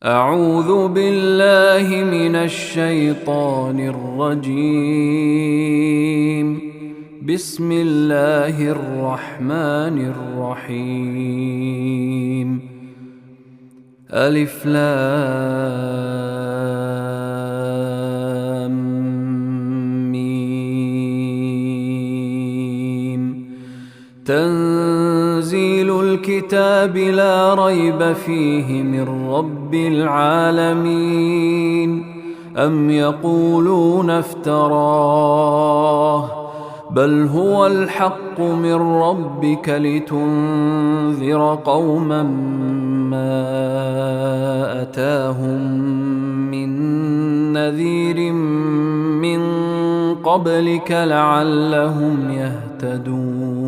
أعوذ بالله من الشيطان الرجيم. بسم الله الرحمن الرحيم. ألف لام ميم. تنزيل الكتاب لا ريب فيه من رب العالمين. أم يقولون افتراه بل هو الحق من ربك لتنذر قوما ما أتاهم من نذير من قبلك لعلهم يهتدون.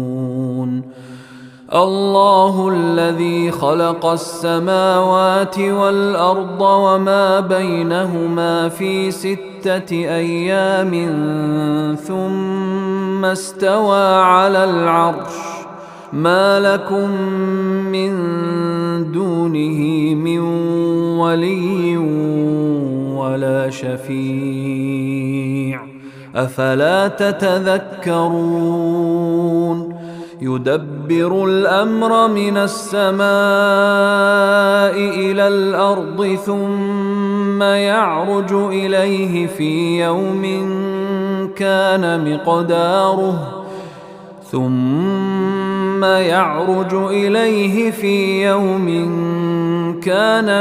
الله الذي خلق السماوات والأرض وما بينهما في 6 أيام ثم استوى على العرش. ما لكم من دونه من ولي ولا شفيع أفلا تتذكرون. يدبر الأمر من السماء إلى الأرض ثم يعرج إليه في يوم كان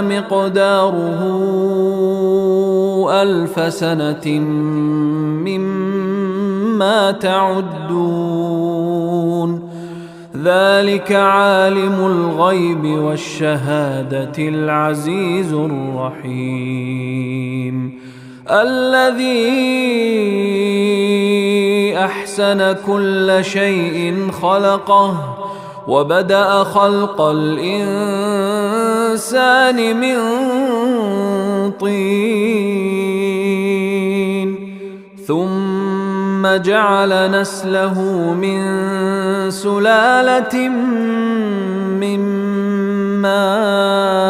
مقداره 1000 سنة مما تعدون. ذلك عالم الغيب والشهادة العزيز الرحيم. الذي أحسن كل شيء خلقه وبدأ خلق الإنسان من طين ثم جعل نسله من سلالة من ماء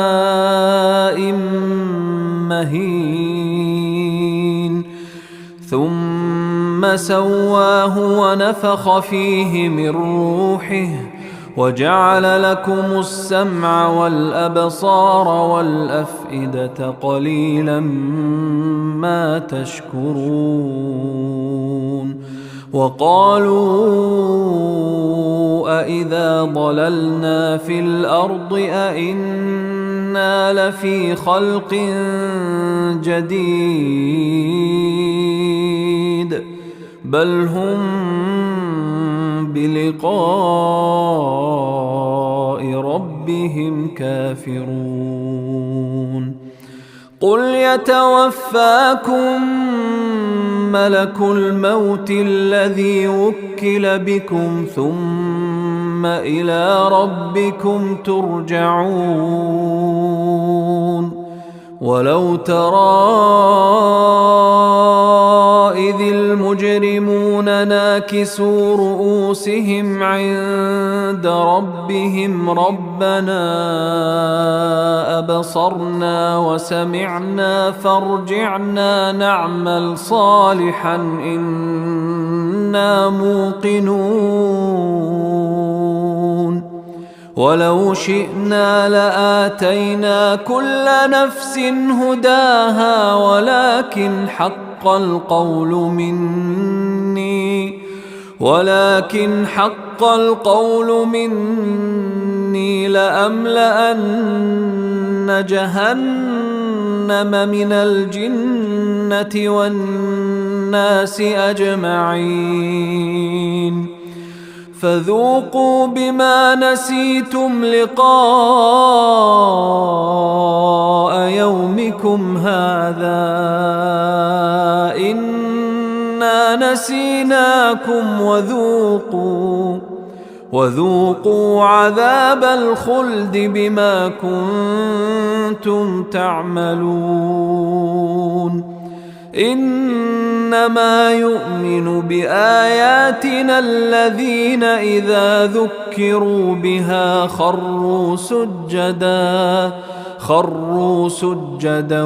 مهين ثم سواه ونفخ فيه من روحه وجعل لكم السمع والأبصار والأفئدة قليلا ما تشكرون. وقالوا أإذا ضللنا في الأرض أإنا لفي خلق جديد بل هم بلقاء ربهم كافرون. قل يتوفاكم ملك الموت الذي وكل بكم ثم إلى ربكم ترجعون. ولو ترى إذ المجرمون ناكسوا رؤوسهم عند ربهم ربنا أبصرنا وسمعنا فارجعنا نعمل صالحا إنا موقنون. ولو شئنا لآتينا كل نفس هداها ولكن حق القول مني لأملأن جهنم من الجنة والناس أجمعين. فذوقوا بما نسيتم لقاء يومكم هذا إنا نسيناكم وذوقوا عذاب الخلد بما كنتم تعملون. إنما يؤمن بآياتنا الذين إذا ذكروا بها خروا سجدا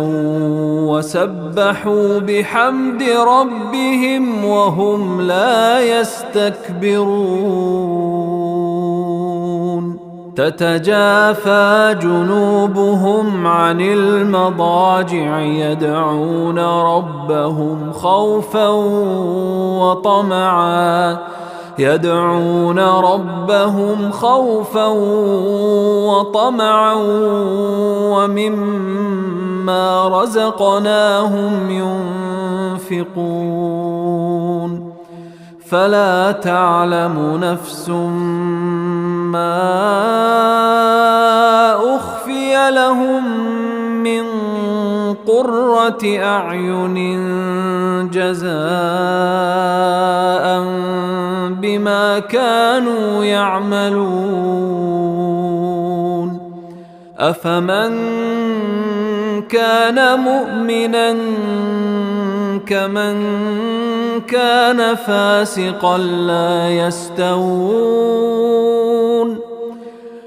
وسبحوا بحمد ربهم وهم لا يستكبرون تتجافى جنوبهم عن المضاجع يدعون ربهم خوفا وطمعا ومما رزقناهم ينفقون فلا تعلم نفس ما أخفي لهم من قرة أعين جزاء بما كانوا يعملون أفمن كان مؤمنا كمن كان فاسقا لا يستوون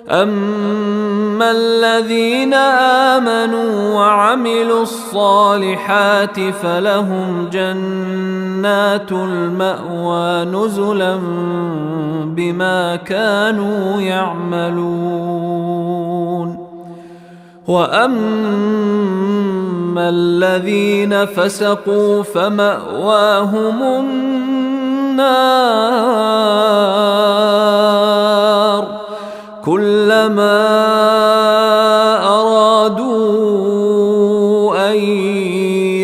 أما الذين آمنوا وعملوا الصالحات فلهم جنات المأوى نزلا بما كانوا يعملون وأما الذين فسقوا فمأواهم النار كلما أرادوا أن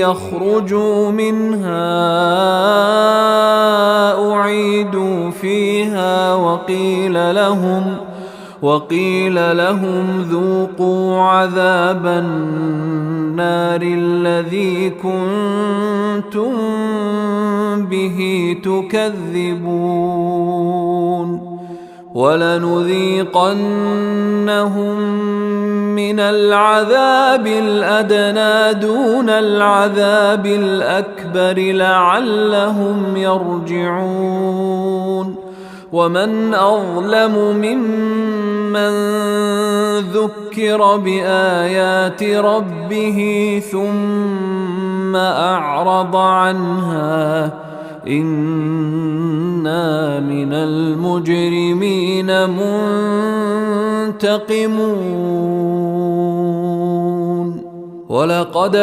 يخرجوا منها أعيدوا فيها وقيل لهم ذوقوا عذاب النار الذي كنتم به تكذبون ولنذيقنهم من العذاب الأدنى دون العذاب الأكبر لعلهم يرجعون ومن أظلم ممن ذكر بآيات ربه ثم أعرض عنها إنا من المجرمين منتقمون ولقد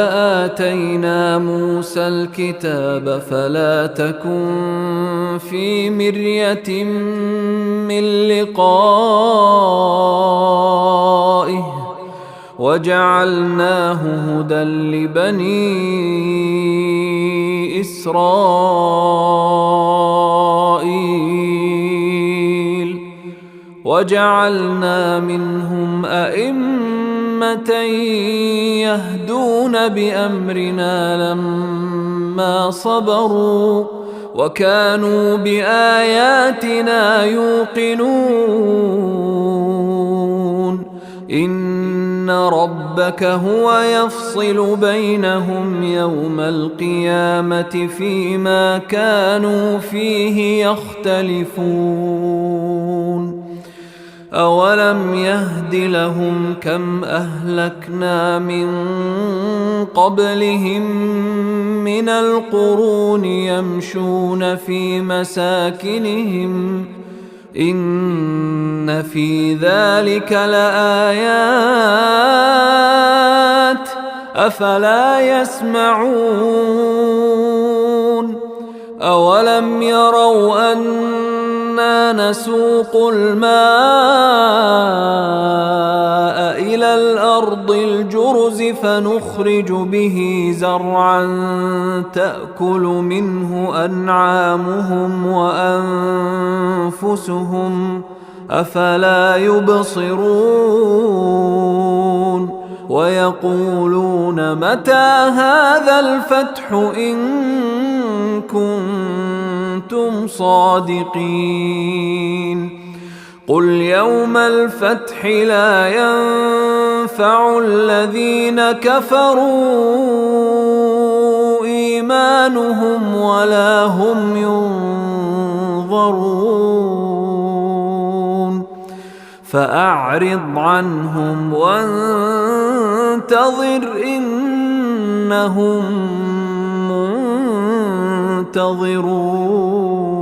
آتينا موسى الكتاب فلا تكن في مرية من لقائه وجعلناه هدى لبني إسرائيل وجعلنا منهم أئمة يهدون بأمرنا لما صبروا وكانوا بآياتنا يوقنون إن ربك هو يفصل بينهم يوم القيامة فيما كانوا فيه يختلفون أولم يهد لهم كم أهلكنا من قبلهم من القرون يمشون في مساكنهم إن في ذلك لآيات أفلا يسمعون أولم يروا أنا نسوق الماء إلى الأرض الجرز فنخرج به زرعا تأكل منه أنعامهم وأنفسهم أفلا يبصرون ويقولون متى هذا الفتح إن كنتم صادقين قل يوم الفتح لا ينفع الذين كفروا إيمانهم ولا هم ينظرون فأعرض عنهم وانتظر إنهم منتظرون.